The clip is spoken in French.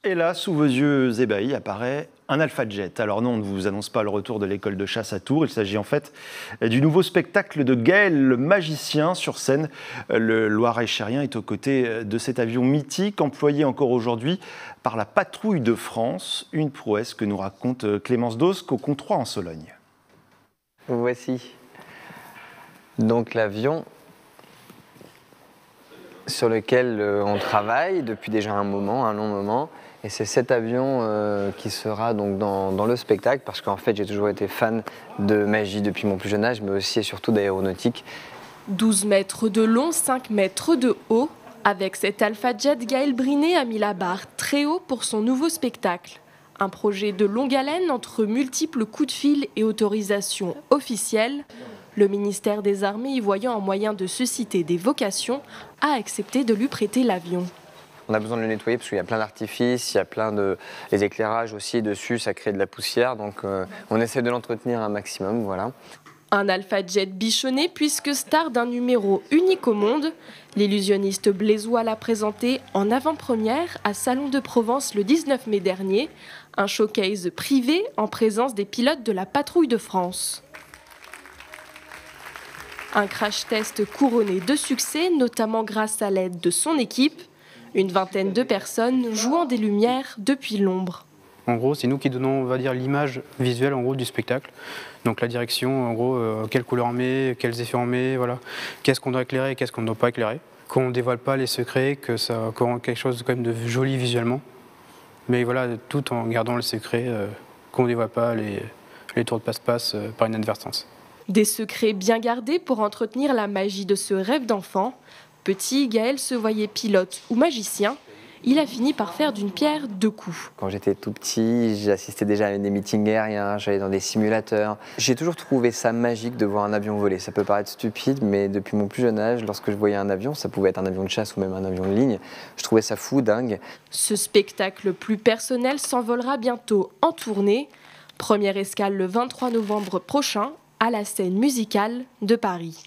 Et là, sous vos yeux ébahis, apparaît un Alpha Jet. Alors non, on ne vous annonce pas le retour de l'école de chasse à Tours. Il s'agit en fait du nouveau spectacle de Gaël le magicien sur scène. Le Loir-et-Cherien est aux côtés de cet avion mythique employé encore aujourd'hui par la patrouille de France. Une prouesse que nous raconte Clémence Dosque au Comtois en Sologne. Voici donc l'avion sur lequel on travaille depuis déjà un long moment. Et c'est cet avion qui sera donc dans le spectacle, parce qu'en fait j'ai toujours été fan de magie depuis mon plus jeune âge, mais aussi et surtout d'aéronautique. 12 mètres de long, 5 mètres de haut. Avec cet Alpha Jet, Gaël Brinet a mis la barre très haut pour son nouveau spectacle. Un projet de longue haleine entre multiples coups de fil et autorisations officielles. Le ministère des Armées, y voyant un moyen de susciter des vocations, a accepté de lui prêter l'avion. On a besoin de le nettoyer parce qu'il y a plein d'artifices, il y a plein de... Les éclairages aussi dessus, ça crée de la poussière, donc on essaie de l'entretenir un maximum, voilà. Un Alpha Jet bichonné puisque star d'un numéro unique au monde, l'illusionniste Blaisois l'a présenté en avant-première à Salon de Provence le 19 mai dernier, un showcase privé en présence des pilotes de la patrouille de France. Un crash test couronné de succès, notamment grâce à l'aide de son équipe. Une vingtaine de personnes jouant des lumières depuis l'ombre. En gros, c'est nous qui donnons, on va dire, l'image visuelle en gros du spectacle. Donc la direction, en gros, quelles couleurs on met, quels effets on met, voilà. Qu'est-ce qu'on doit éclairer et qu'est-ce qu'on ne doit pas éclairer. Qu'on ne dévoile pas les secrets, que ça rend quelque chose quand même de joli visuellement. Mais voilà, tout en gardant le secret, qu'on ne dévoile pas les tours de passe-passe par inadvertance. Des secrets bien gardés pour entretenir la magie de ce rêve d'enfant. Petit, Gaël se voyait pilote ou magicien. Il a fini par faire d'une pierre deux coups. Quand j'étais tout petit, j'assistais déjà à des meetings aériens, j'allais dans des simulateurs. J'ai toujours trouvé ça magique de voir un avion voler. Ça peut paraître stupide, mais depuis mon plus jeune âge, lorsque je voyais un avion, ça pouvait être un avion de chasse ou même un avion de ligne, je trouvais ça fou, dingue. Ce spectacle plus personnel s'envolera bientôt en tournée. Première escale le 23 novembre prochain à la Scène musicale de Paris.